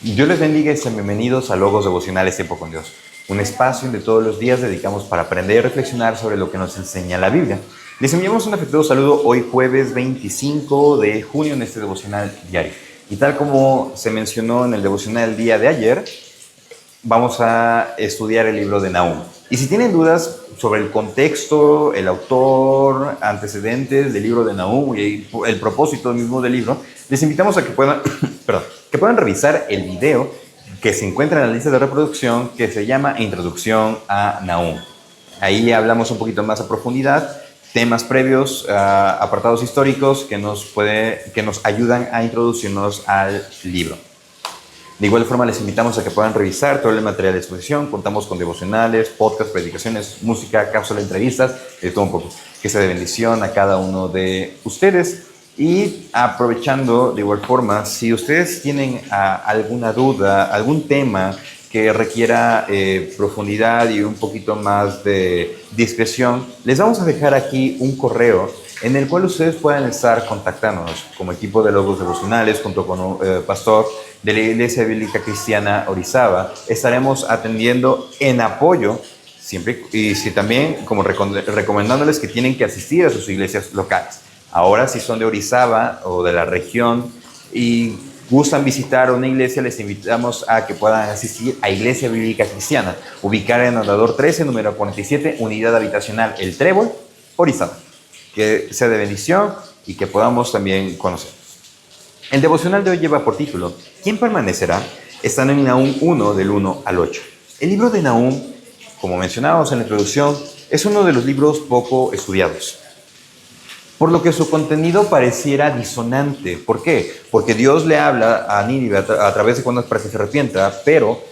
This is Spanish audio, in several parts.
Dios les bendiga y sean bienvenidos a Logos Devocionales Tiempo con Dios, un espacio donde todos los días dedicamos para aprender y reflexionar sobre lo que nos enseña la Biblia. Les enviamos un afectuoso saludo hoy jueves 25 de junio en este devocional diario. Y tal como se mencionó en el devocional del día de ayer, vamos a estudiar el libro de Nahum. Y si tienen dudas sobre el contexto, el autor, antecedentes del libro de Nahum y el propósito mismo del libro, les invitamos a que puedan, que puedan revisar el video que se encuentra en la lista de reproducción que se llama Introducción a Nahum. Ahí hablamos un poquito más a profundidad, temas previos, apartados históricos que nos ayudan a introducirnos al libro. De igual forma, les invitamos a que puedan revisar todo el material de exposición. Contamos con devocionales, podcasts, predicaciones, música, cápsula, entrevistas, de todo un poco. Que sea de bendición a cada uno de ustedes. Y aprovechando de igual forma, si ustedes tienen alguna duda, algún tema que requiera profundidad y un poquito más de discreción, les vamos a dejar aquí un correo en el cual ustedes puedan estar contactándonos como equipo de Logos Devocionales junto con pastor de la Iglesia Bíblica Cristiana Orizaba. Estaremos atendiendo en apoyo siempre y si también como recomendándoles que tienen que asistir a sus iglesias locales. Ahora, si son de Orizaba o de la región y gustan visitar una iglesia, les invitamos a que puedan asistir a Iglesia Bíblica Cristiana, ubicada en Andador 13, número 47, unidad habitacional El Trébol, Orizaba. Que sea de bendición y que podamos también conocernos. El devocional de hoy lleva por título ¿Quién permanecerá? Están en Nahum 1, del 1 al 8. El libro de Nahum, como mencionábamos en la introducción, es uno de los libros poco estudiados, por lo que su contenido pareciera disonante. ¿Por qué? Porque Dios le habla a Nínive a través de cuentos para que se arrepienta, pero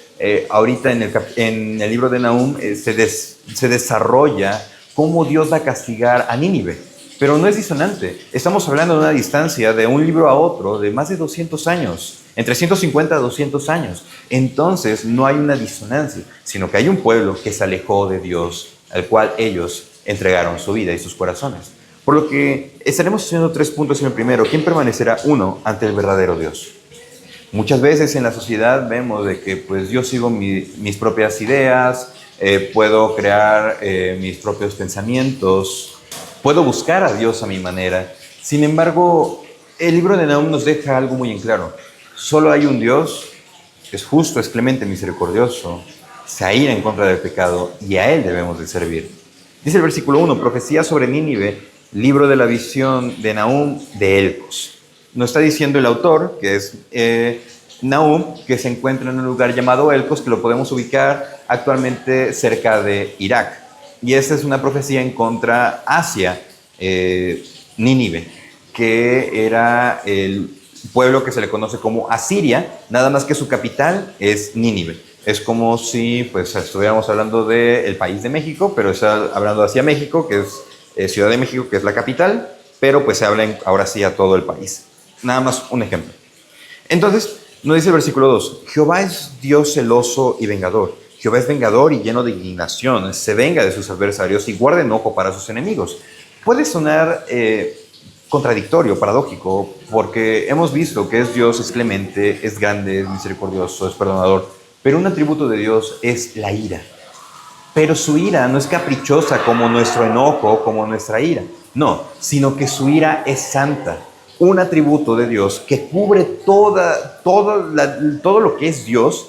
ahorita en el libro de Nahum se desarrolla cómo Dios va a castigar a Nínive. Pero no es disonante. Estamos hablando de una distancia de un libro a otro de más de 200 años, entre 150 a 200 años. Entonces no hay una disonancia, sino que hay un pueblo que se alejó de Dios, al cual ellos entregaron su vida y sus corazones. Por lo que estaremos haciendo 3 puntos en el primero. ¿Quién permanecerá? 1, ante el verdadero Dios. Muchas veces en la sociedad vemos de que pues yo sigo mis propias ideas, puedo crear mis propios pensamientos, puedo buscar a Dios a mi manera. Sin embargo, el libro de Nahum nos deja algo muy en claro. Solo hay un Dios, es justo, es clemente, misericordioso, se aira en contra del pecado y a Él debemos de servir. Dice el versículo 1, profecía sobre Nínive, libro de la visión de Nahum de Elcos. Nos está diciendo el autor, que es Nahum, que se encuentra en un lugar llamado Elcos, que lo podemos ubicar actualmente cerca de Irak. Y esta es una profecía en contra hacia Nínive, que era el pueblo que se le conoce como Asiria, nada más que su capital es Nínive. Es como si pues, estuviéramos hablando del país de México, pero está hablando hacia México, que es Ciudad de México, que es la capital, pero pues se habla ahora sí a todo el país. Nada más un ejemplo. Entonces, nos dice el versículo 2, Jehová es Dios celoso y vengador. Jehová es vengador y lleno de indignación, se venga de sus adversarios y guarda enojo para sus enemigos. Puede sonar contradictorio, paradójico, porque hemos visto que Dios es clemente, es grande, es misericordioso, es perdonador, pero un atributo de Dios es la ira. Pero su ira no es caprichosa como nuestro enojo, como nuestra ira. No, sino que su ira es santa. Un atributo de Dios que cubre todo lo que es Dios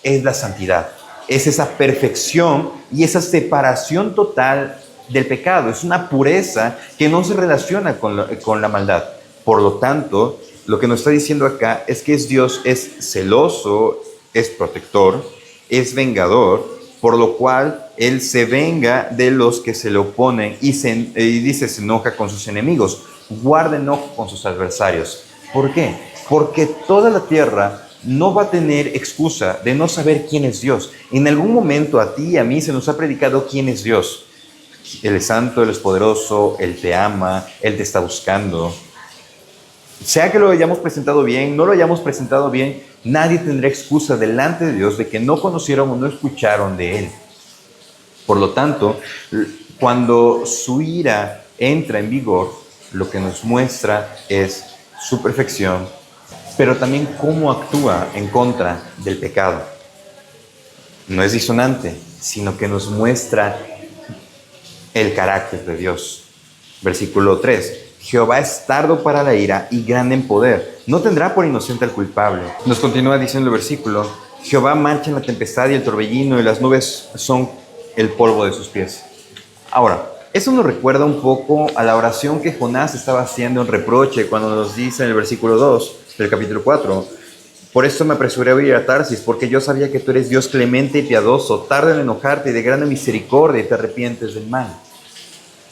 es la santidad. Es esa perfección y esa separación total del pecado. Es una pureza que no se relaciona con la maldad. Por lo tanto, lo que nos está diciendo acá es que Dios es celoso, es protector, es vengador, por lo cual Él se venga de los que se le oponen y dice se enoja con sus enemigos, guarda enojo con sus adversarios. ¿Por qué? Porque toda la tierra no va a tener excusa de no saber quién es Dios. En algún momento a ti y a mí se nos ha predicado quién es Dios. Él es santo, Él es poderoso, Él te ama, Él te está buscando. Sea que lo hayamos presentado bien, no lo hayamos presentado bien, nadie tendrá excusa delante de Dios de que no conocieron o no escucharon de Él. Por lo tanto, cuando su ira entra en vigor, lo que nos muestra es su perfección, pero también cómo actúa en contra del pecado. No es disonante, sino que nos muestra el carácter de Dios. Versículo 3. Jehová es tardo para la ira y grande en poder. No tendrá por inocente al culpable. Nos continúa diciendo el versículo. Jehová marcha en la tempestad y el torbellino y las nubes son el polvo de sus pies. Ahora, eso nos recuerda un poco a la oración que Jonás estaba haciendo en reproche cuando nos dice en el versículo 2 del capítulo 4. Por esto me apresuré a ir a Tarsis, porque yo sabía que tú eres Dios clemente y piadoso, tardo en enojarte y de grande misericordia y te arrepientes del mal.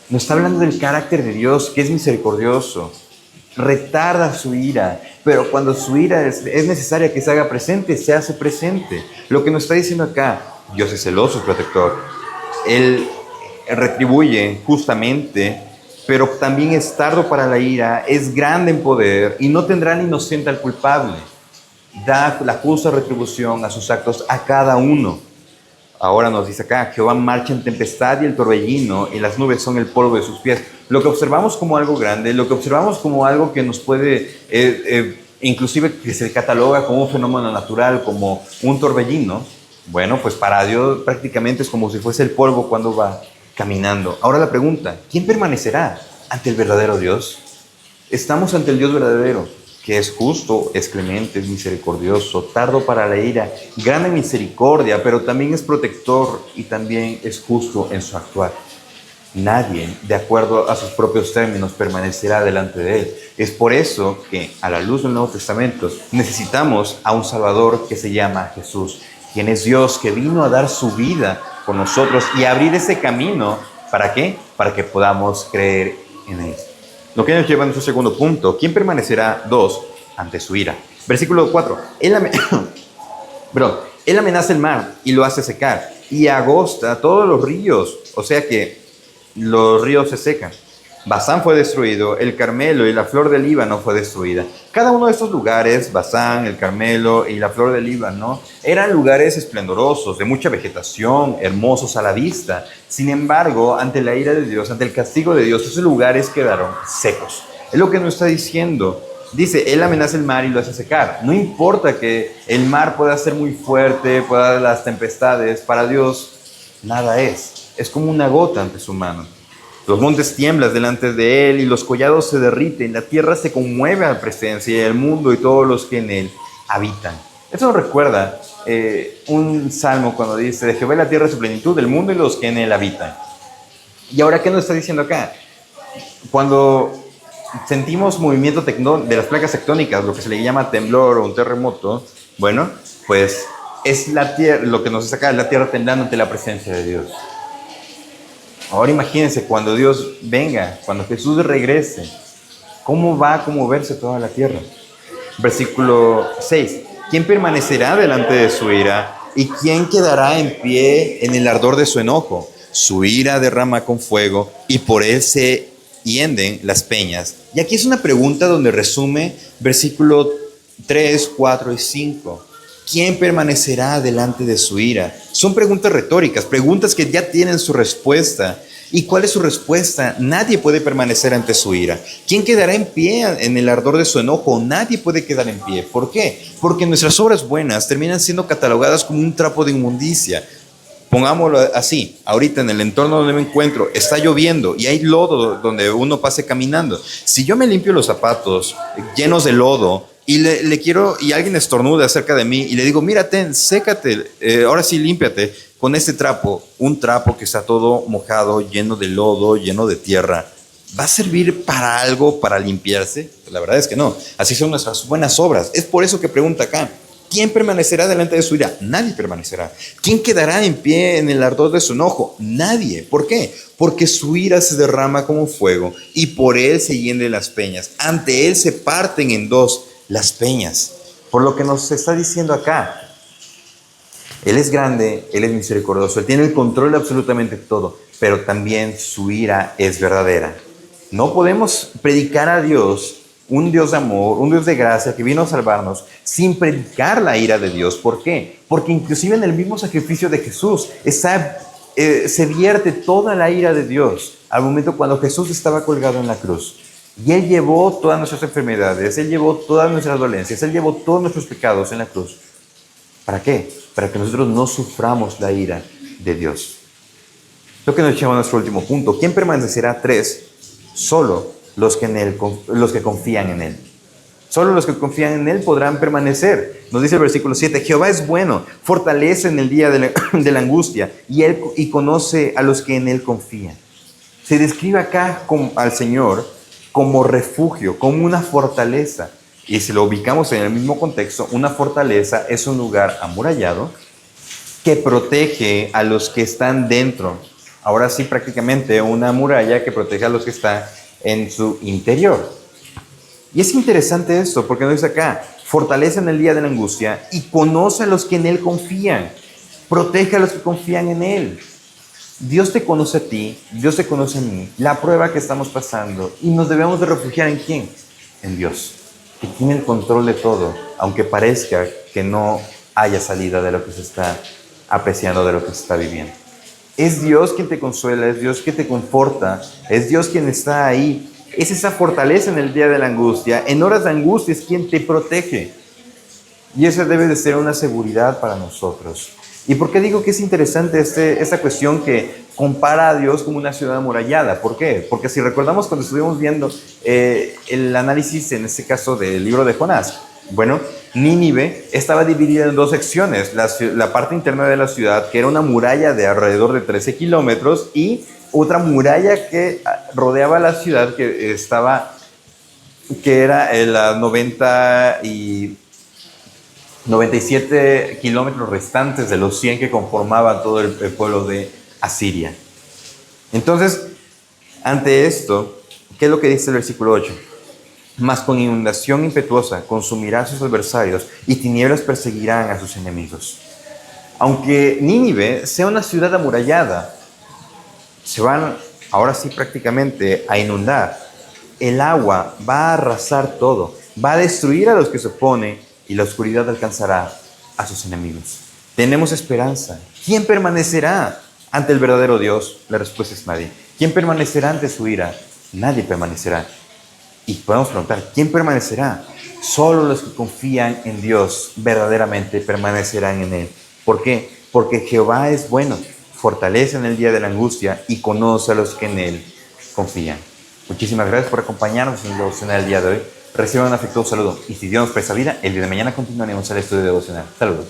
Nos está hablando del carácter de Dios, que es misericordioso, retarda su ira, pero cuando su ira es necesaria que se haga presente, se hace presente. Lo que nos está diciendo acá, Dios es celoso, es protector. Él retribuye justamente, pero también es tardo para la ira, es grande en poder y no tendrá al inocente al culpable. Da la justa retribución a sus actos a cada uno. Ahora nos dice acá, Jehová marcha en tempestad y el torbellino, y las nubes son el polvo de sus pies. Lo que observamos como algo grande, lo que observamos como algo que nos puede, inclusive que se cataloga como un fenómeno natural, como un torbellino, bueno, pues para Dios prácticamente es como si fuese el polvo cuando va caminando. Ahora la pregunta, ¿quién permanecerá ante el verdadero Dios? Estamos ante el Dios verdadero, que es justo, es clemente, es misericordioso, tardo para la ira, grande en misericordia, pero también es protector y también es justo en su actuar. Nadie, de acuerdo a sus propios términos, permanecerá delante de él. Es por eso que, a la luz del Nuevo Testamento, necesitamos a un Salvador que se llama Jesús, quien es Dios, que vino a dar su vida por nosotros y a abrir ese camino. ¿Para qué? Para que podamos creer en él. Lo que nos lleva a nuestro segundo punto. ¿Quién permanecerá, ante su ira? Versículo 4. Él amenaza el mar y lo hace secar y agosta todos los ríos. O sea que los ríos se secan. Basán fue destruido, el Carmelo y la flor del Líbano fue destruida. Cada uno de estos lugares, Basán, el Carmelo y la flor del Líbano, eran lugares esplendorosos, de mucha vegetación, hermosos a la vista. Sin embargo, ante la ira de Dios, ante el castigo de Dios, esos lugares quedaron secos. Es lo que nos está diciendo. Dice, Él amenaza el mar y lo hace secar. No importa que el mar pueda ser muy fuerte, pueda dar las tempestades, para Dios nada es. Es como una gota ante su mano. Los montes tiemblan delante de él y los collados se derriten. La tierra se conmueve a la presencia y el mundo y todos los que en él habitan. Eso nos recuerda un salmo cuando dice, de Jehová la tierra es su plenitud, el mundo y los que en él habitan. Y ahora, ¿qué nos está diciendo acá? Cuando sentimos movimiento de las placas tectónicas, lo que se le llama temblor o un terremoto, bueno, pues es la tierra, lo que nos está acá es la tierra temblando ante la presencia de Dios. Ahora imagínense cuando Dios venga, cuando Jesús regrese, ¿cómo va a conmoverse toda la tierra? Versículo 6. ¿Quién permanecerá delante de su ira? ¿Y quién quedará en pie en el ardor de su enojo? Su ira derrama con fuego y por él se hienden las peñas. Y aquí es una pregunta donde resume versículo 3, 4 y 5. ¿Quién permanecerá delante de su ira? Son preguntas retóricas, preguntas que ya tienen su respuesta. ¿Y cuál es su respuesta? Nadie puede permanecer ante su ira. ¿Quién quedará en pie en el ardor de su enojo? Nadie puede quedar en pie. ¿Por qué? Porque nuestras obras buenas terminan siendo catalogadas como un trapo de inmundicia. Pongámoslo así, ahorita en el entorno donde me encuentro, está lloviendo y hay lodo donde uno pase caminando. Si yo me limpio los zapatos llenos de lodo, y alguien estornuda cerca de mí y le digo, mira, sécate, ahora sí límpiate con este trapo, un trapo que está todo mojado, lleno de lodo, lleno de tierra, ¿va a servir para algo, para limpiarse? Pues la verdad es que no. Así son nuestras buenas obras. Es por eso que pregunta acá, ¿quién permanecerá delante de su ira? Nadie permanecerá. ¿Quién quedará en pie en el ardor de su enojo? Nadie. ¿Por qué? Porque su ira se derrama como fuego y por él se hienden las peñas. Ante él se parten en dos las peñas. Por lo que nos está diciendo acá, Él es grande, Él es misericordioso, Él tiene el control de absolutamente todo, pero también su ira es verdadera. No podemos predicar a Dios, un Dios de amor, un Dios de gracia que vino a salvarnos, sin predicar la ira de Dios. ¿Por qué? Porque inclusive en el mismo sacrificio de Jesús se vierte toda la ira de Dios al momento cuando Jesús estaba colgado en la cruz. Y Él llevó todas nuestras enfermedades, Él llevó todas nuestras dolencias, Él llevó todos nuestros pecados en la cruz. ¿Para qué? Para que nosotros no suframos la ira de Dios. Lo que nos lleva a nuestro último punto. ¿Quién permanecerá? 3. Solo los que confían en Él. Solo los que confían en Él podrán permanecer. Nos dice el versículo 7, Jehová es bueno, fortalece en el día de la angustia y conoce a los que en Él confían. Se describe acá al Señor como refugio, como una fortaleza. Y si lo ubicamos en el mismo contexto, una fortaleza es un lugar amurallado que protege a los que están dentro. Ahora sí, prácticamente una muralla que protege a los que están en su interior. Y es interesante esto, porque nos dice acá, fortalece en el día de la angustia y conoce a los que en Él confían. Protege a los que confían en Él. Dios te conoce a ti, Dios te conoce a mí, la prueba que estamos pasando, y nos debemos de refugiar ¿en quién? En Dios, que tiene el control de todo, aunque parezca que no haya salida de lo que se está apreciando, de lo que se está viviendo. Es Dios quien te consuela, es Dios quien te conforta, es Dios quien está ahí. Es esa fortaleza en el día de la angustia, en horas de angustia es quien te protege. Y esa debe de ser una seguridad para nosotros. ¿Y por qué digo que es interesante esta cuestión que compara a Dios como una ciudad amurallada? ¿Por qué? Porque si recordamos cuando estuvimos viendo el análisis, en este caso, del libro de Jonás, bueno, Nínive estaba dividida en 2 secciones. La parte interna de la ciudad, que era una muralla de alrededor de 13 kilómetros, y otra muralla que rodeaba la ciudad, que era la 97 kilómetros restantes de los 100 que conformaban todo el pueblo de Asiria. Entonces, ante esto, ¿qué es lo que dice el versículo 8? Mas con inundación impetuosa consumirá a sus adversarios y tinieblas perseguirán a sus enemigos. Aunque Nínive sea una ciudad amurallada, se van ahora sí prácticamente a inundar. El agua va a arrasar todo, va a destruir a los que se oponen y la oscuridad alcanzará a sus enemigos. Tenemos esperanza. ¿Quién permanecerá ante el verdadero Dios? La respuesta es nadie. ¿Quién permanecerá ante su ira? Nadie permanecerá. Y podemos preguntar, ¿quién permanecerá? Solo los que confían en Dios verdaderamente permanecerán en Él. ¿Por qué? Porque Jehová es bueno, fortalece en el día de la angustia y conoce a los que en Él confían. Muchísimas gracias por acompañarnos en el devocional del día de hoy. Reciban un afectuoso saludo y si Dios nos presta vida, el día de mañana continuaremos el estudio devocional. Saludos.